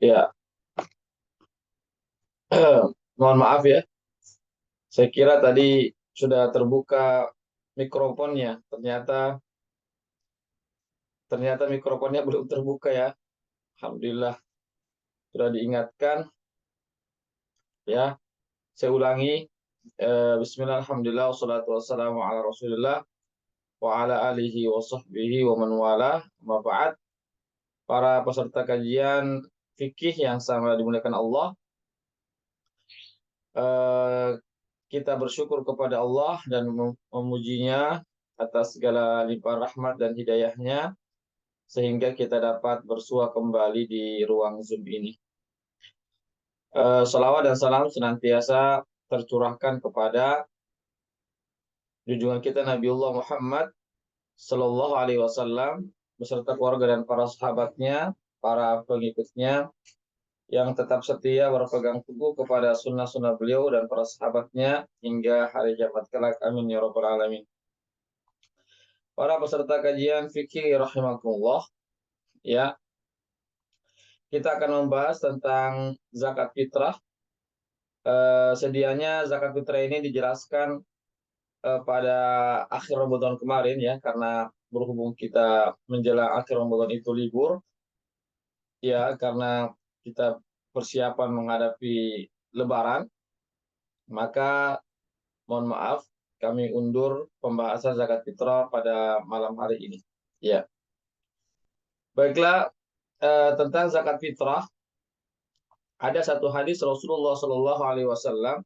Ya, mohon maaf ya. Saya kira tadi sudah terbuka mikrofonnya. Ternyata mikrofonnya belum terbuka ya. Alhamdulillah sudah diingatkan ya. Saya ulangi. Bismillah, alhamdulillah, wassalatu wassalamu ala Rasulillah wa ala alihi wa sahbihi wa man wala. Amma ba'd. Para peserta kajian fikih yang sama dimuliakan Allah, eh, kita bersyukur kepada Allah dan memujinya atas segala limpahan rahmat dan hidayahnya sehingga kita dapat bersua kembali di ruang Zoom ini. Salawat dan salam senantiasa tercurahkan kepada junjungan kita Nabiullah Muhammad Sallallahu Alaihi Wasallam beserta keluarga dan para sahabatnya, para pengikutnya yang tetap setia berpegang teguh kepada sunnah-sunnah beliau dan para sahabatnya hingga hari kiamat kelak. Amin ya rabbal alamin. Para peserta kajian fikih rahimakumullah, ya, kita akan membahas tentang zakat fitrah. Sedianya zakat fitrah ini dijelaskan pada akhir Ramadan kemarin ya, karena berhubung kita menjelang akhir Ramadan itu libur, ya, karena kita persiapan menghadapi Lebaran, maka mohon maaf kami undur pembahasan zakat fitrah pada malam hari ini. Ya, baiklah, tentang zakat fitrah ada satu hadis Rasulullah Shallallahu Alaihi Wasallam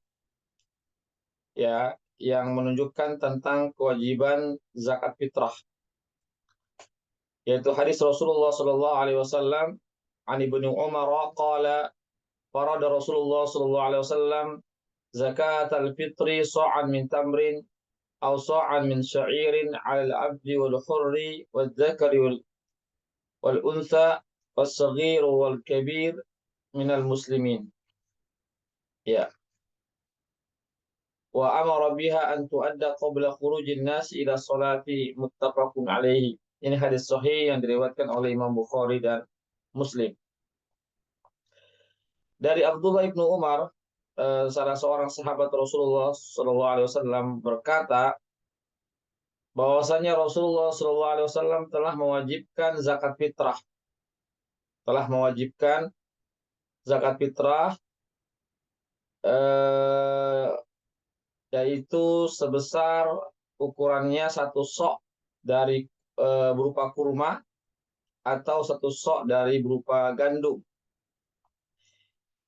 ya yang menunjukkan tentang kewajiban zakat fitrah, yaitu hadis Rasulullah Shallallahu Alaihi Wasallam an Ibnu Umar qala farada Rasulullah Shallallahu Alaihi Wasallam zakat al-fitri sa'an min tamrin aw sa'an min sya'irin 'ala al-'abdi wal hurri wal dzakari wal untha was saghir wal kabir min al-muslimin. Ya, wa amara biha an tuadda qabla khurujin nas ila salati muttafaqun alaihi. Ini hadis sahih yang diriwayatkan oleh Imam Bukhari dan Muslim. Dari Abdullah ibnu Umar, salah seorang sahabat Rasulullah Shallallahu Alaihi Wasallam berkata bahwasanya Rasulullah Shallallahu Alaihi Wasallam telah mewajibkan zakat fitrah, telah mewajibkan zakat fitrah, eh, yaitu sebesar ukurannya satu sok dari berupa kurma atau satu sok dari berupa gandum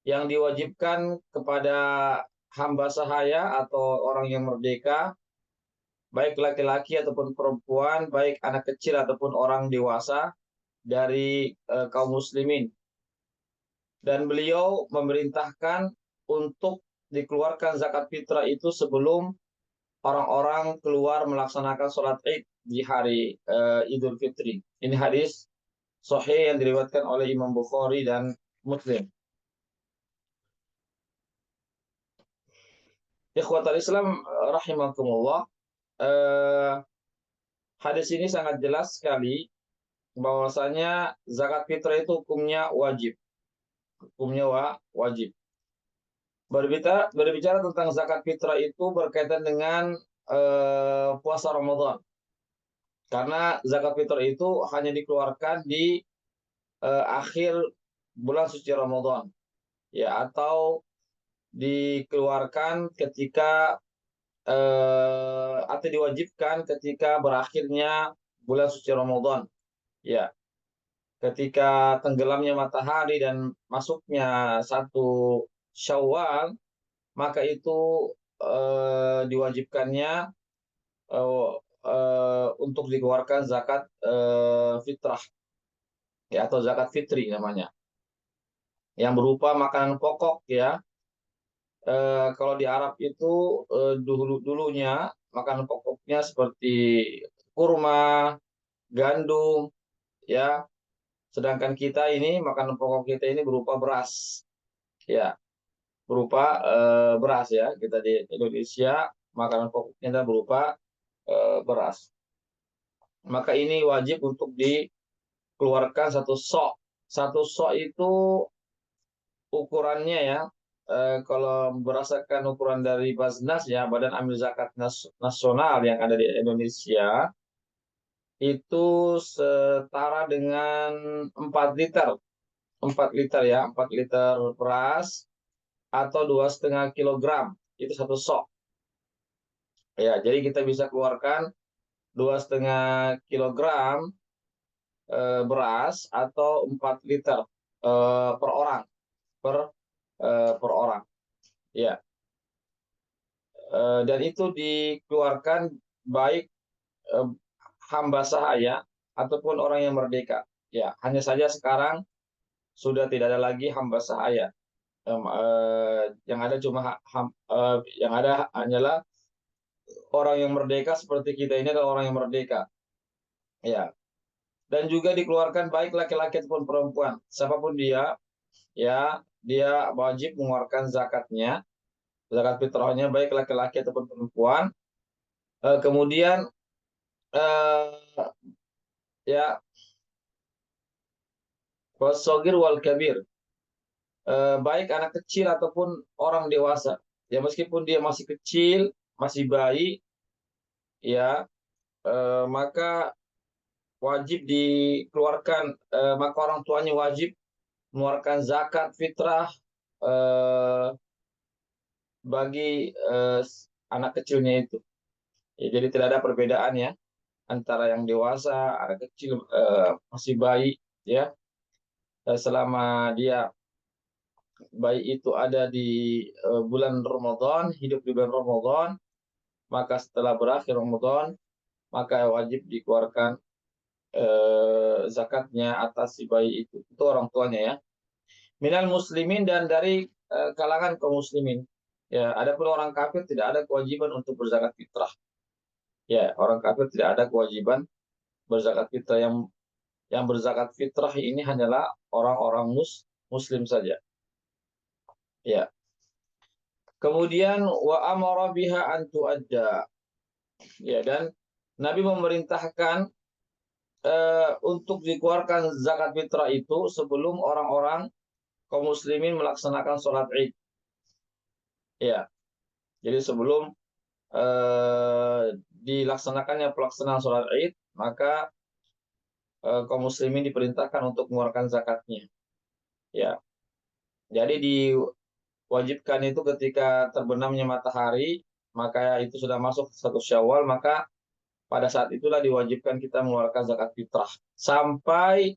yang diwajibkan kepada hamba sahaya atau orang yang merdeka, baik laki-laki ataupun perempuan, baik anak kecil ataupun orang dewasa dari kaum muslimin. Dan beliau memerintahkan untuk dikeluarkan zakat fitrah itu sebelum orang-orang keluar melaksanakan sholat Id di hari Idul Fitri. Ini hadis sahih yang diriwayatkan oleh Imam Bukhari dan Muslim. Ikhwatal Islam rahimakumullah, eh, hadis ini sangat jelas sekali bahwasanya zakat fitrah itu hukumnya wajib. Hukumnya wajib. Berbicara tentang zakat fitrah itu berkaitan dengan puasa Ramadan. Karena zakat fitrah itu hanya dikeluarkan di akhir bulan suci Ramadan, ya, atau dikeluarkan ketika atau diwajibkan ketika berakhirnya bulan suci Ramadan, ya, ketika tenggelamnya matahari dan masuknya satu Syawal, maka itu diwajibkannya eh, untuk dikeluarkan zakat fitrah, ya, atau zakat fitri namanya, yang berupa makanan pokok ya. Kalau di Arab itu dulunya makanan pokoknya seperti kurma, gandum, ya. Sedangkan kita ini makanan pokok kita ini berupa beras, ya, berupa beras ya. Kita di Indonesia makanan pokoknya berupa beras. Maka ini wajib untuk dikeluarkan satu sok. Satu sok itu ukurannya ya, kalau berdasarkan ukuran dari Basnas ya, Badan Amil Zakat Nasional yang ada di Indonesia, itu setara dengan 4 liter. 4 liter ya, 4 liter beras atau 2,5 kilogram. Itu satu sok. Ya, jadi kita bisa keluarkan 2,5 kilogram beras atau 4 liter per orang per orang. Ya, dan itu dikeluarkan baik hamba sahaya ataupun orang yang merdeka. Ya, hanya saja sekarang sudah tidak ada lagi hamba sahaya. Yang ada yang ada hanyalah orang yang merdeka seperti kita ini adalah orang yang merdeka. Ya, dan juga dikeluarkan baik laki-laki ataupun perempuan, siapapun dia, ya, dia wajib mengeluarkan zakatnya, zakat fitrahnya baik laki-laki ataupun perempuan. Kemudian ya, wasogir wal kabir, baik anak kecil ataupun orang dewasa. Ya, meskipun dia masih kecil, masih bayi, ya, maka wajib dikeluarkan, maka orang tuanya wajib mengeluarkan zakat fitrah bagi anak kecilnya itu. Ya, jadi tidak ada perbedaan ya antara yang dewasa, anak kecil, masih bayi, ya, selama dia bayi itu ada di bulan Ramadan, hidup di bulan Ramadan, maka setelah berakhir Ramadan, maka wajib dikeluarkan zakatnya atas si bayi itu orang tuanya ya. Minal muslimin, dan dari kalangan kaum muslimin. Ya, adapun orang kafir tidak ada kewajiban untuk berzakat fitrah. Ya, orang kafir tidak ada kewajiban berzakat fitrah. Yang berzakat fitrah ini hanyalah orang-orang muslim saja. Ya. Kemudian wa amara biha an tuadda. Ya, dan Nabi memerintahkan untuk dikeluarkan zakat fitrah itu sebelum orang-orang kaum muslimin melaksanakan sholat Id. Ya. Jadi sebelum dilaksanakannya pelaksanaan sholat Id, maka kaum muslimin diperintahkan untuk mengeluarkan zakatnya. Ya. Jadi diwajibkan itu ketika terbenamnya matahari, maka itu sudah masuk 1 Syawal, maka pada saat itulah diwajibkan kita mengeluarkan zakat fitrah sampai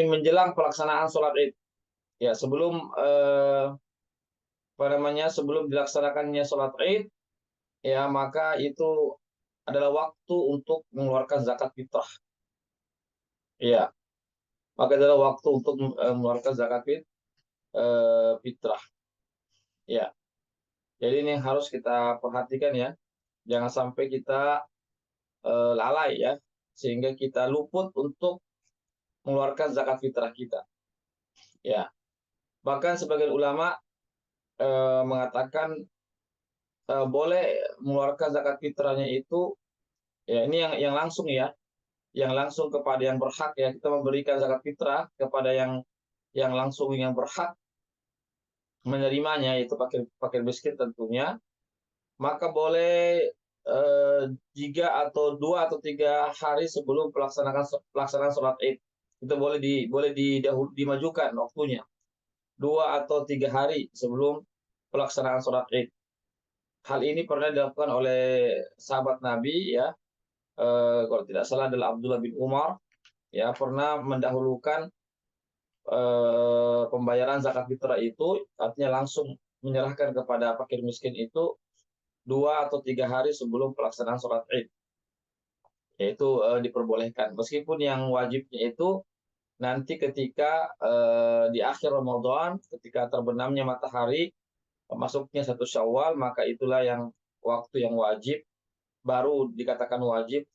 menjelang pelaksanaan sholat Id. Ya, sebelum dilaksanakannya sholat Id, ya, maka itu adalah waktu untuk mengeluarkan zakat fitrah. Ya, maka adalah waktu untuk mengeluarkan zakat fitrah. Ya, jadi ini harus kita perhatikan ya, jangan sampai kita lalai ya, sehingga kita luput untuk mengeluarkan zakat fitrah kita. Ya, bahkan sebagian ulama mengatakan boleh mengeluarkan zakat fitrahnya itu, ya, ini yang langsung ya, yang langsung kepada yang berhak ya, kita memberikan zakat fitrah kepada yang langsung yang berhak menerimanya, itu fakir miskin tentunya, maka boleh 2 atau 3 hari sebelum pelaksanaan sholat Id, itu boleh dimajukan waktunya 2 atau 3 hari sebelum pelaksanaan sholat Id. Hal ini pernah dilakukan oleh sahabat Nabi ya, kalau tidak salah adalah Abdullah bin Umar, ya, pernah mendahulukan pembayaran zakat fitrah itu, artinya langsung menyerahkan kepada fakir miskin itu 2 atau 3 hari sebelum pelaksanaan sholat Id. Yaitu diperbolehkan. Meskipun yang wajibnya itu nanti ketika di akhir Ramadan, ketika terbenamnya matahari, masuknya 1 Syawal, maka itulah yang waktu yang wajib, baru dikatakan wajib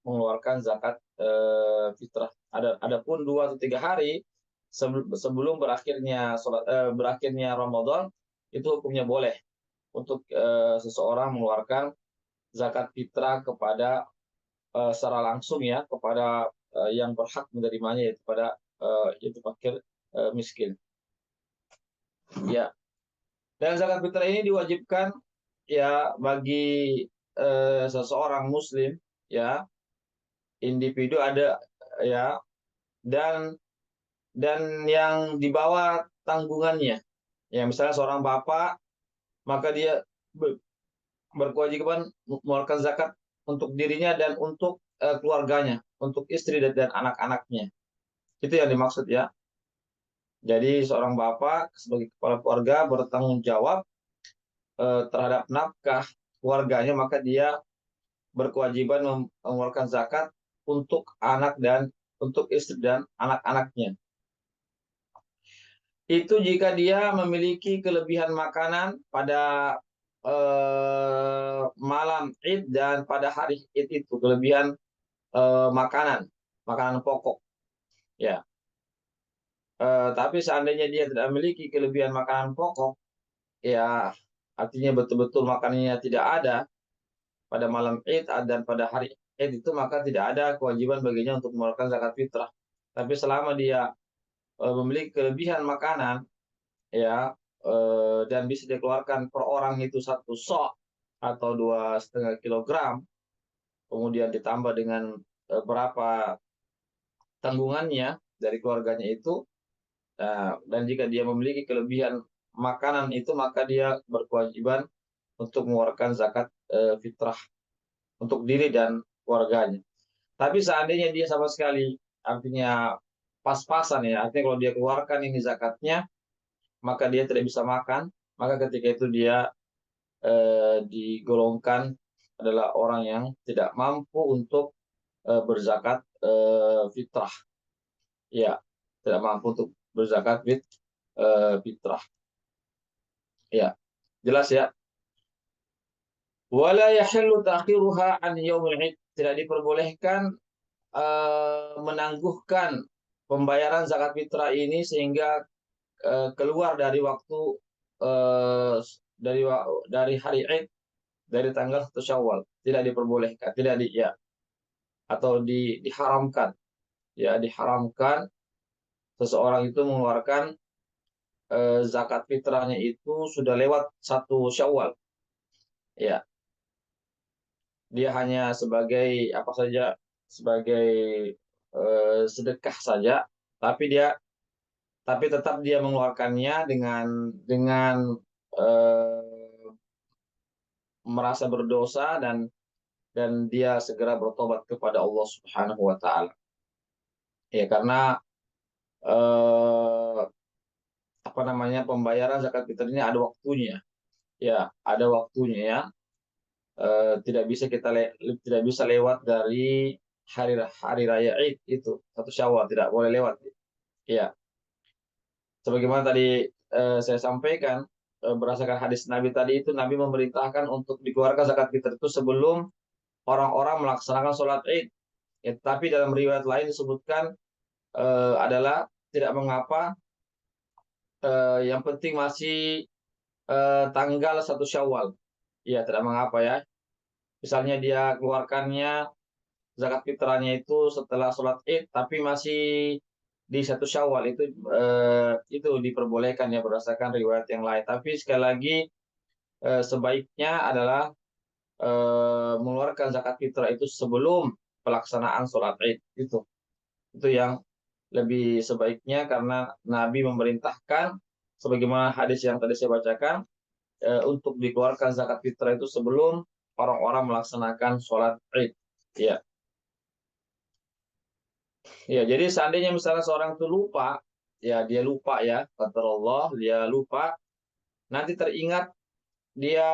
mengeluarkan zakat fitrah. Adapun 2 atau 3 hari sebelum berakhirnya Ramadan, itu hukumnya boleh untuk seseorang mengeluarkan zakat fitrah kepada secara langsung ya, kepada yang berhak menerimanya, yaitu yaitu fakir miskin. Ya. Dan zakat fitrah ini diwajibkan ya bagi seseorang muslim, ya, individu ada, ya, dan yang di bawah tanggungannya. Ya, misalnya seorang bapak, maka dia berkewajiban mengeluarkan zakat untuk dirinya dan untuk keluarganya, untuk istri dan anak-anaknya. Itu yang dimaksud, ya. Jadi seorang bapak sebagai kepala keluarga bertanggung jawab terhadap nafkah keluarganya, maka dia berkewajiban mengeluarkan zakat untuk anak dan untuk istri dan anak-anaknya. Itu jika dia memiliki kelebihan makanan pada malam Id dan pada hari Id, itu kelebihan makanan pokok, ya. Tapi seandainya dia tidak memiliki kelebihan makanan pokok, ya, artinya betul-betul makanannya tidak ada pada malam Id dan pada hari Id itu, maka tidak ada kewajiban baginya untuk mengeluarkan zakat fitrah. Tapi selama dia memiliki kelebihan makanan, ya, dan bisa dikeluarkan per orang itu 1 sok atau 2,5 kilogram, kemudian ditambah dengan berapa tanggungannya dari keluarganya itu, dan jika dia memiliki kelebihan makanan itu, maka dia berkewajiban untuk mengeluarkan zakat fitrah untuk diri dan keluarganya. Tapi seandainya dia sama sekali, artinya pas-pasan, ya, artinya kalau dia keluarkan ini zakatnya, maka dia tidak bisa makan, maka ketika itu dia digolongkan adalah orang yang tidak mampu untuk berzakat fitrah. Ya, tidak mampu untuk berzakat fitrah. Ya, jelas, ya. Wala yahillu ta'khiruha an yaumil 'id. Tidak diperbolehkan menangguhkan pembayaran zakat fitrah ini sehingga keluar dari waktu dari hari Id, dari tanggal 1 Syawal. Tidak diperbolehkan, atau diharamkan. Ya, diharamkan seseorang itu mengeluarkan zakat fitrahnya itu sudah lewat 1 Syawal. Ya, dia hanya sebagai apa saja, sebagai sedekah saja, tapi tetap dia mengeluarkannya dengan eh, merasa berdosa, dan dia segera bertobat kepada Allah Subhanahu wa taala. Ya, karena eh, apa namanya, pembayaran zakat fitrah ini ada waktunya. Ya, ada waktunya, ya. Tidak bisa lewat dari hari raya Id itu 1 Syawal, tidak boleh lewat. Ya, sebagaimana tadi saya sampaikan, berdasarkan hadis Nabi tadi itu, Nabi memerintahkan untuk dikeluarkan zakat fitrah itu sebelum orang-orang melaksanakan sholat Id. Ya, tapi dalam riwayat lain disebutkan adalah tidak mengapa, yang penting masih tanggal 1 Syawal. Ya, tidak mengapa, ya. Misalnya dia keluarkannya zakat fitrahnya itu setelah sholat Id, tapi masih di 1 Syawal, itu diperbolehkan, ya, berdasarkan riwayat yang lain. Tapi sekali lagi, sebaiknya adalah mengeluarkan zakat fitrah itu sebelum pelaksanaan sholat Id. Itu yang lebih sebaiknya, karena Nabi memerintahkan sebagaimana hadis yang tadi saya bacakan, untuk dikeluarkan zakat fitrah itu sebelum orang-orang melaksanakan sholat Id. Ya. Ya, jadi seandainya misalnya seorang itu lupa, ya, dia lupa, ya, kata Allah, dia lupa, nanti teringat dia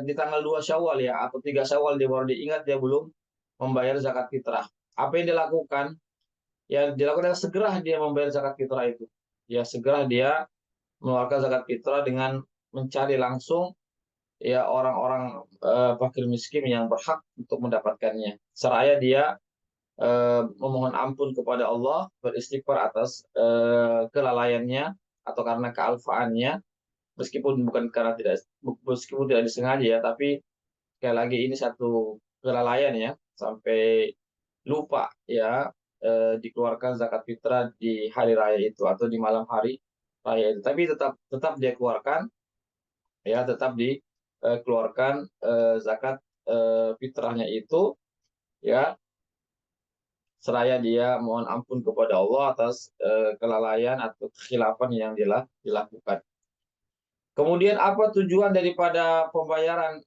di tanggal 2 Syawal, ya, atau 3 Syawal, dia baru diingat dia belum membayar zakat fitrah. Apa yang dilakukan? Ya, dilakukan segera dia membayar zakat fitrah itu. Ya, segera dia mengeluarkan zakat fitrah dengan mencari langsung, ya, orang-orang fakir miskin yang berhak untuk mendapatkannya. Seraya dia memohon ampun kepada Allah, beristighfar atas kelalaiannya atau karena kealfaannya, meskipun tidak disengaja, ya, tapi sekali lagi ini satu kelalaian, ya, sampai lupa ya dikeluarkan zakat fitrah di hari raya itu atau di malam hari raya itu, tapi tetap tetap dia keluarkan ya, tetap dikeluarkan zakat fitrahnya itu ya, seraya dia mohon ampun kepada Allah atas kelalaian atau kekhilafan yang dilakukan. Kemudian apa tujuan daripada pembayaran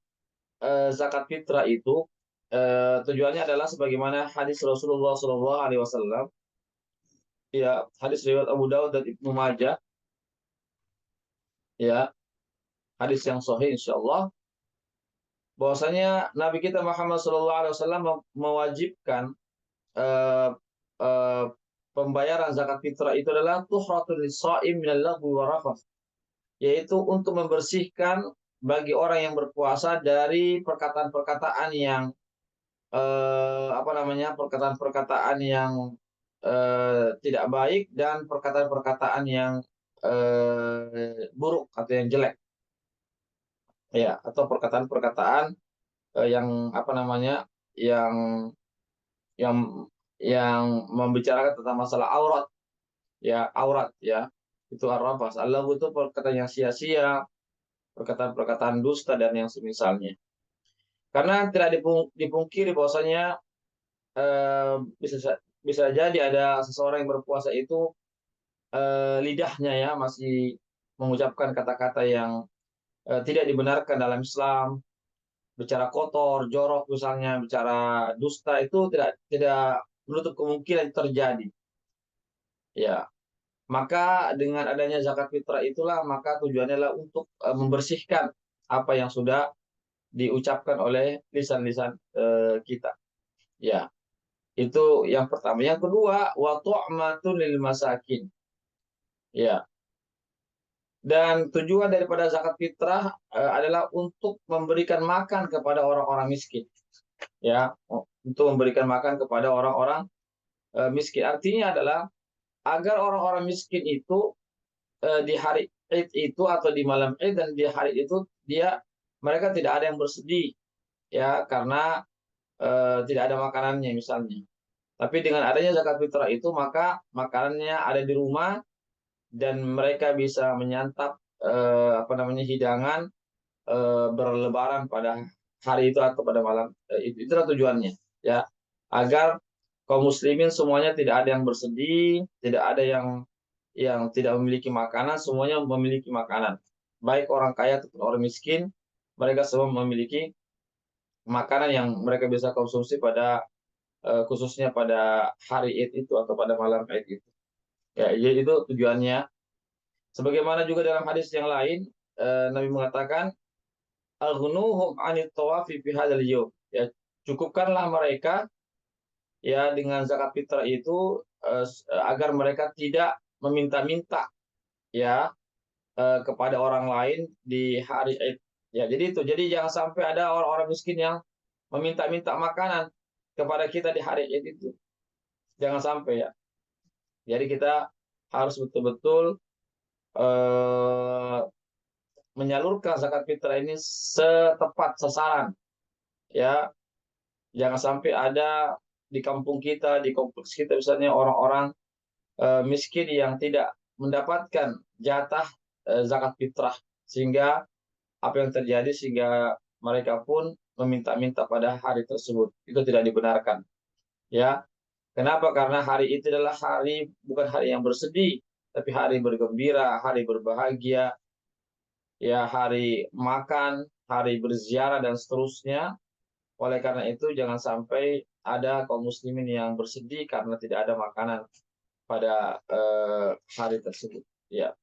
zakat fitrah itu? Tujuannya adalah sebagaimana hadis Rasulullah SAW, ya, hadis riwayat Abu Dawud dan Ibnu Majah, ya, hadis yang sahih insyaallah, bahwasanya Nabi kita Muhammad SAW mewajibkan eh, eh, pembayaran zakat fitrah itu adalah tuhratul lisa'im minal lagwi wa rafath, yaitu untuk membersihkan bagi orang yang berpuasa dari perkataan-perkataan yang apa namanya, perkataan-perkataan yang tidak baik dan perkataan-perkataan yang buruk atau yang jelek, ya, atau perkataan-perkataan yang apa namanya, yang yang yang membicarakan tentang masalah aurat, ya, aurat ya, itu arrafas. Allah itu perkataan yang sia-sia, perkataan-perkataan dusta dan yang semisalnya. Karena tidak dipungkiri bahwasanya eh, bisa bisa jadi ada seseorang yang berpuasa itu lidahnya ya masih mengucapkan kata-kata yang tidak dibenarkan dalam Islam, bicara kotor, jorok misalnya, bicara dusta, itu tidak tidak menutup kemungkinan terjadi. Ya, maka dengan adanya zakat fitrah itulah maka tujuannya adalah untuk membersihkan apa yang sudah diucapkan oleh lisan-lisan kita. Ya, itu yang pertama. Yang kedua, wa tu'matun lil masakin. Ya, dan tujuan daripada zakat fitrah adalah untuk memberikan makan kepada orang-orang miskin. Ya, untuk memberikan makan kepada orang-orang miskin. Artinya adalah agar orang-orang miskin itu di hari Id itu atau di malam Id dan di hari itu mereka tidak ada yang bersedih ya karena tidak ada makanannya misalnya. Tapi dengan adanya zakat fitrah itu maka makanannya ada di rumah dan mereka bisa menyantap apa namanya, hidangan berlebaran pada hari itu atau pada malam itu. Itulah tujuannya ya, agar kaum muslimin semuanya tidak ada yang bersedih, tidak ada yang tidak memiliki makanan, semuanya memiliki makanan. Baik orang kaya ataupun orang miskin, mereka semua memiliki makanan yang mereka bisa konsumsi pada khususnya pada hari Id itu atau pada malam Id itu. Ya, jadi itu tujuannya. Sebagaimana juga dalam hadis yang lain, Nabi mengatakan, "Aghnuhum 'anit tawafi fi hadzal yaum." Ya, cukupkanlah mereka ya dengan zakat fitrah itu agar mereka tidak meminta-minta ya kepada orang lain di hari Id. Ya, jadi itu. Jadi jangan sampai ada orang-orang miskin yang meminta-minta makanan kepada kita di hari Id itu. Jangan sampai ya. Jadi kita harus betul-betul eh, menyalurkan zakat fitrah ini setepat sasaran. Ya, jangan sampai ada di kampung kita, di kompleks kita misalnya orang-orang miskin yang tidak mendapatkan jatah zakat fitrah, sehingga apa yang terjadi sehingga mereka pun meminta-minta pada hari tersebut. Itu tidak dibenarkan. Ya, kenapa? Karena hari itu adalah hari, bukan hari yang bersedih, tapi hari bergembira, hari berbahagia, ya, hari makan, hari berziarah dan seterusnya. Oleh karena itu jangan sampai ada kaum muslimin yang bersedih karena tidak ada makanan pada hari tersebut. Ya.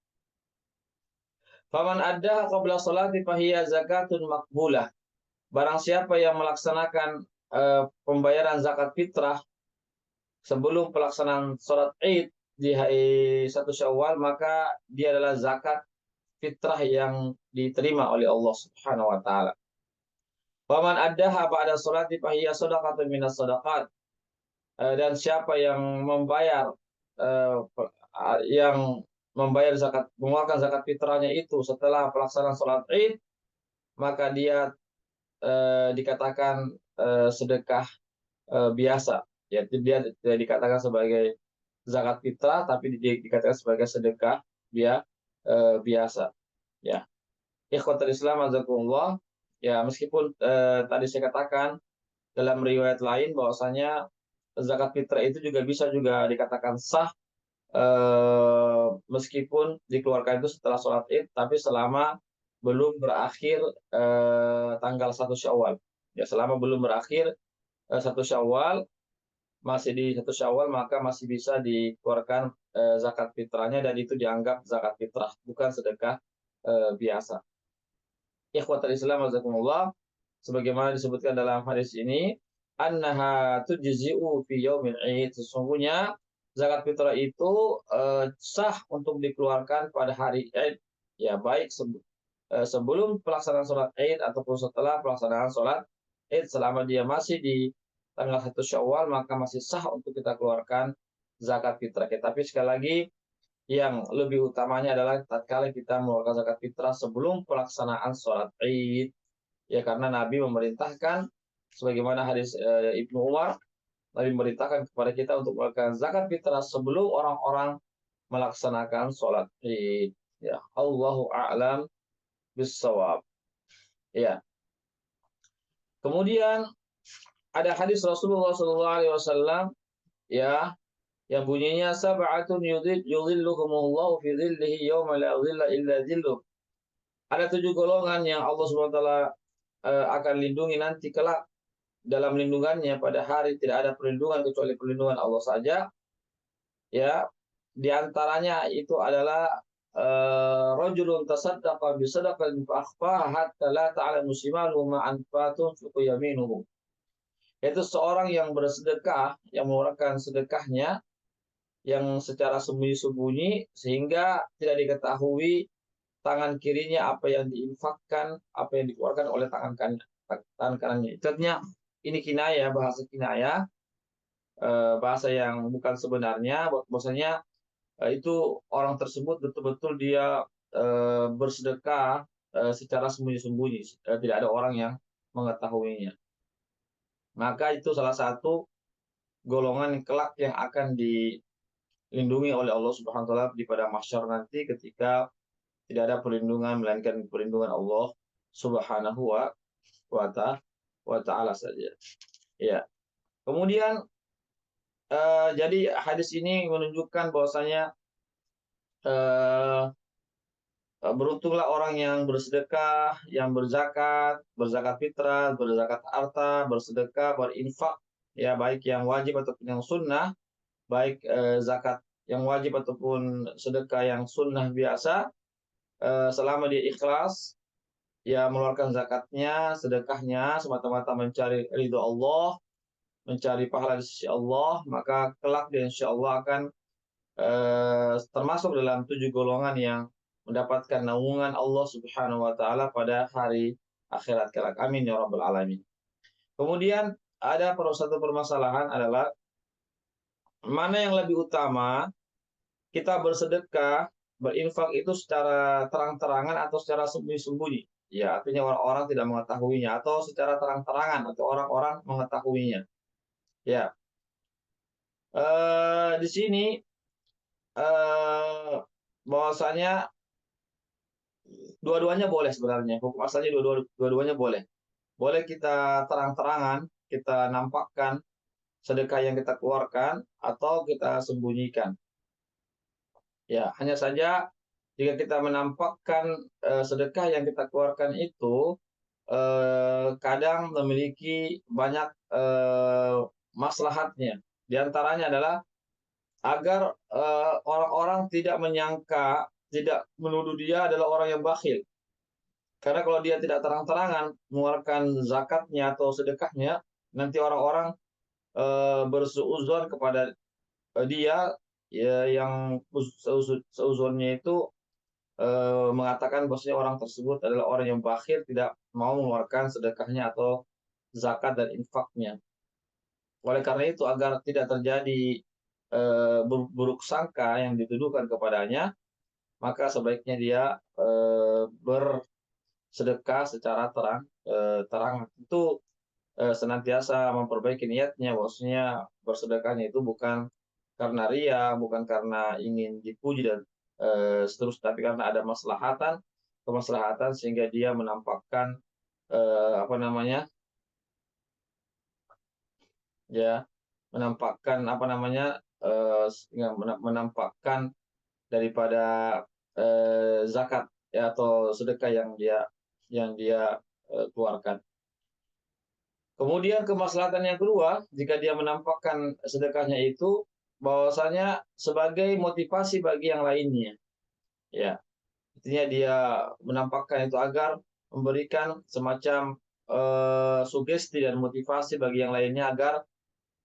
Faman ada qabla sholati fahiya zakatun makbulah. Barang siapa yang melaksanakan pembayaran zakat fitrah sebelum pelaksanaan sholat Id di hari 1 Syawal, maka dia adalah zakat fitrah yang diterima oleh Allah Subhanahu wa taala. Faman addaha ba'da sholati fahiya shadaqatun minas shadaqat. Dan siapa yang membayar eh, yang membayar zakat, mengeluarkan zakat fitrahnya itu setelah pelaksanaan sholat Id, maka dia dikatakan sedekah biasa Ya, dia tidak dikatakan sebagai zakat fitrah, tapi dikatakan sebagai sedekah dia biasa. Ya, ikhwatul Islam azakumullah. Ya, meskipun tadi saya katakan dalam riwayat lain bahwasanya zakat fitrah itu juga bisa juga dikatakan sah meskipun dikeluarkan itu setelah sholat Id, tapi selama belum berakhir tanggal 1 Syawal. Ya, selama belum berakhir 1 Syawal, masih di 1 Syawal, maka masih bisa dikeluarkan zakat fitrahnya, dan itu dianggap zakat fitrah, bukan sedekah biasa. Ikhwatul Islam azakumullah, sebagaimana disebutkan dalam hadis ini, annaha tujzi'u fi yaumil Id, sesungguhnya zakat fitrah itu sah untuk dikeluarkan pada hari Id, ya, baik sebelum pelaksanaan sholat Id ataupun setelah pelaksanaan sholat Id, selama dia masih di tanggal 1 Syawal, maka masih sah untuk kita keluarkan zakat fitrah. Tapi sekali lagi, yang lebih utamanya adalah tatkala kita mengeluarkan zakat fitrah sebelum pelaksanaan sholat Id, ya, karena Nabi memerintahkan, sebagaimana hadis Ibnu Umar, Nabi memerintahkan kepada kita untuk melakukan zakat fitrah sebelum orang-orang melaksanakan sholat Id. Ya, Allahu a'lam bissawab. Ya. Kemudian ada hadis Rasulullah SAW, ya, yang bunyinya sab'atun yudhilluhumullahu fi dhillihi yawma la dhilla illa dhilluh. Ada 7 golongan yang Allah SWT akan lindungi nanti kelak dalam lindungannya pada hari tidak ada perlindungan kecuali perlindungan Allah saja. Ya, di antaranya itu adalah rajulun tasaddaqa bi sadaqatin fa akhfaha hatta la ta'lamu shimaluhu ma anfatun fi yaminuhu. Yaitu seorang yang bersedekah, yang mengeluarkan sedekahnya yang secara sembunyi-sembunyi sehingga tidak diketahui tangan kirinya apa yang diinfakkan, apa yang dikeluarkan oleh tangan kanannya. Artinya ini kinayah, bahasa kinayah, bahasa yang bukan sebenarnya, bahwasanya itu orang tersebut betul-betul dia bersedekah secara sembunyi-sembunyi, tidak ada orang yang mengetahuinya. Maka itu salah satu golongan kelak yang akan dilindungi oleh Allah Subhanahu wa taala di pada mahsyar nanti, ketika tidak ada perlindungan melainkan perlindungan Allah Subhanahu wa taala saja. Ya. Kemudian jadi hadis ini menunjukkan bahwasanya beruntunglah orang yang bersedekah, yang berzakat, berzakat fitrah, berzakat harta, bersedekah, berinfak, ya, baik yang wajib ataupun yang sunnah, baik zakat yang wajib ataupun sedekah yang sunnah biasa, selama dia ikhlas, ya, mengeluarkan zakatnya, sedekahnya semata-mata mencari ridho Allah, mencari pahala di sisi Allah, maka kelak dia insya Allah akan termasuk dalam 7 golongan yang mendapatkan naungan Allah Subhanahu wa taala pada hari akhirat kelak. Amin ya rabbal alamin. Kemudian ada satu permasalahan adalah mana yang lebih utama, kita bersedekah, berinfak itu secara terang-terangan atau secara sembunyi-sembunyi. Ya, artinya orang-orang tidak mengetahuinya, atau secara terang-terangan atau orang-orang mengetahuinya. Ya. Di sini bahwasanya dua-duanya boleh sebenarnya. Hukum asalnya dua-duanya boleh. Boleh kita terang-terangan, kita nampakkan sedekah yang kita keluarkan, atau kita sembunyikan. Ya, hanya saja jika kita menampakkan sedekah yang kita keluarkan itu kadang memiliki banyak maslahatnya. Di antaranya adalah agar orang-orang tidak menyangka, tidak menuduh dia adalah orang yang bakhil. Karena kalau dia tidak terang-terangan mengeluarkan zakatnya atau sedekahnya, nanti orang-orang bersuudzon kepada dia, ya, yang seuzonnya itu mengatakan bahwasanya orang tersebut adalah orang yang bakhil, tidak mau mengeluarkan sedekahnya atau zakat dan infaknya. Oleh karena itu, agar tidak terjadi buruk sangka yang dituduhkan kepadanya, maka sebaiknya dia bersedekah secara terang. Itu senantiasa memperbaiki niatnya, bahwasanya bersedekahnya itu bukan karena ria, bukan karena ingin dipuji dan seterusnya, tapi karena ada kemaslahatan sehingga dia menampakkan apa namanya, ya, menampakkan apa namanya, menampakkan daripada zakat ya atau sedekah yang dia keluarkan. Kemudian kemaslahatan yang kedua, jika dia menampakkan sedekahnya itu bahwasanya sebagai motivasi bagi yang lainnya. Ya, intinya dia menampakkan itu agar memberikan semacam sugesti dan motivasi bagi yang lainnya agar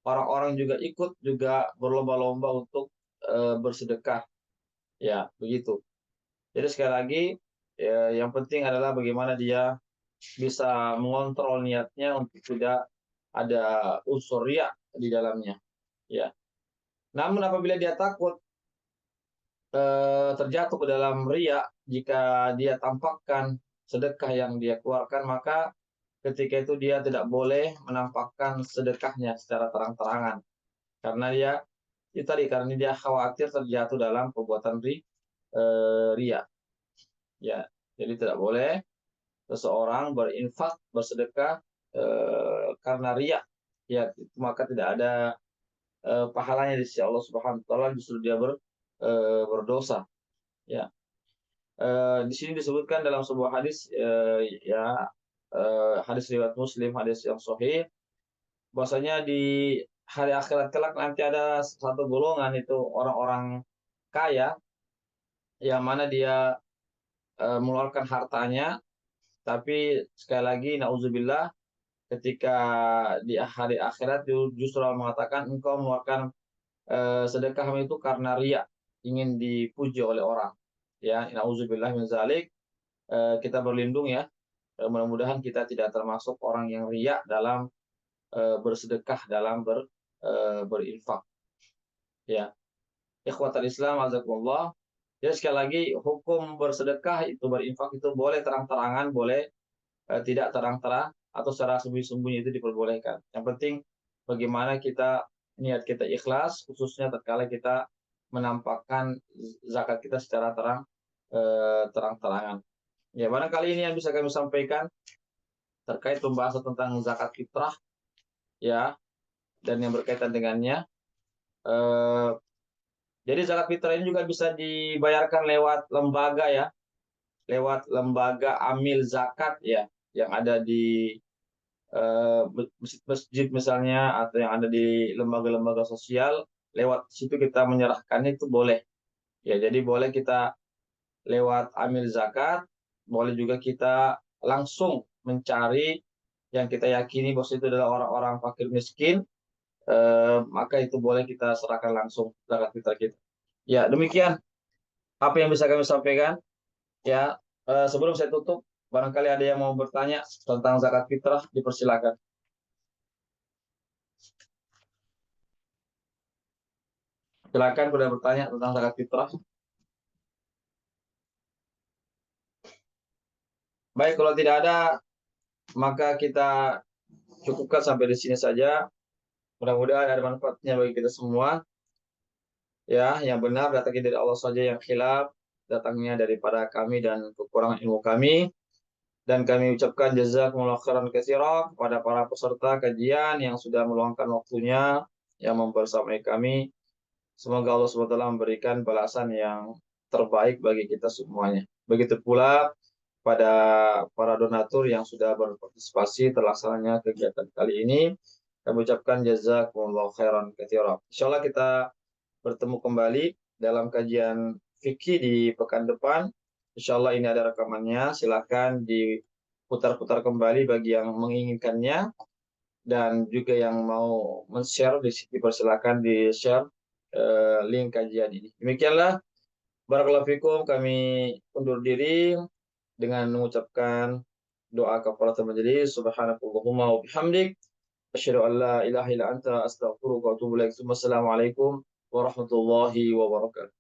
orang-orang juga ikut juga berlomba-lomba untuk bersedekah. Ya, begitu. Jadi sekali lagi ya, yang penting adalah bagaimana dia bisa mengontrol niatnya untuk tidak ada unsur riya di dalamnya, ya. Namun apabila dia takut terjatuh ke dalam riya, jika dia tampakkan sedekah yang dia keluarkan, maka ketika itu dia tidak boleh menampakkan sedekahnya secara terang-terangan, karena dia itu tadi, karena dia khawatir terjatuh dalam perbuatan riya, ya. Jadi tidak boleh seseorang berinfak, bersedekah karena riya, ya, maka tidak ada pahalanya di sisi Allah Subhanahu wa taala, justru dia berdosa, ya. Di sini disebutkan dalam sebuah hadis, ya, hadis riwayat Muslim, hadis yang sahih, bahwasanya di hari akhirat kelak nanti ada satu golongan, itu orang-orang kaya yang mana dia mengeluarkan hartanya, tapi sekali lagi nauzubillah, ketika di hari akhirat justru Allah mengatakan engkau mengeluarkan sedekahmu itu karena riya, ingin dipuji oleh orang. Ya, nauzubillah min zalik. Kita berlindung ya. Mudah-mudahan kita tidak termasuk orang yang riya dalam bersedekah, dalam berinfak. Ya. Ikhwatal Islam azakumullah. Jadi sekali lagi, hukum bersedekah itu, berinfak itu boleh terang-terangan, boleh tidak terang-terang, atau secara sembunyi-sembunyi itu diperbolehkan. Yang penting bagaimana niat kita ikhlas, khususnya tatkala kita menampakkan zakat kita secara terang-terangan. Ya, barangkali ini yang bisa kami sampaikan terkait pembahasan tentang zakat fitrah, ya, dan yang berkaitan dengannya. Jadi zakat fitrah ini juga bisa dibayarkan lewat lembaga, ya, lewat lembaga amil zakat, ya, yang ada di masjid misalnya, atau yang ada di lembaga-lembaga sosial. Lewat situ kita menyerahkannya itu boleh, ya. Jadi boleh kita lewat amil zakat, boleh juga kita langsung mencari yang kita yakini bahwa itu adalah orang-orang fakir miskin, maka itu boleh kita serahkan langsung zakat fitrah kita. Ya, demikian apa yang bisa kami sampaikan, ya. Sebelum saya tutup, barangkali ada yang mau bertanya tentang zakat fitrah, dipersilakan. Silakan sudah bertanya tentang zakat fitrah. Baik, kalau tidak ada, maka kita cukupkan sampai di sini saja. Mudah-mudahan ada manfaatnya bagi kita semua. Ya, yang benar datangnya dari Allah saja, yang khilaf datangnya daripada kami dan kekurangan ilmu kami. Dan kami ucapkan jazakumullah khairan katsira kepada para peserta kajian yang sudah meluangkan waktunya, yang membersamai kami. Semoga Allah SWT memberikan balasan yang terbaik bagi kita semuanya. Begitu pula pada para donatur yang sudah berpartisipasi terlaksananya kegiatan kali ini. Kami ucapkan jazakumullah khairan katsira. Insyaallah kita bertemu kembali dalam kajian fikih di pekan depan. Insyaallah ini ada rekamannya. Silakan diputar-putar kembali bagi yang menginginkannya, dan juga yang mau men-share, dipersilakan di-share link kajian ini. Demikianlah, barakallahu fikum, kami undur diri dengan mengucapkan doa kafaratul majelis. Subhanakallahumma wa bihamdik, asyhadu an la ilaha illa anta, astaghfiruka wa atubu ilaik. Wassalamualaikum warahmatullahi wabarakatuh.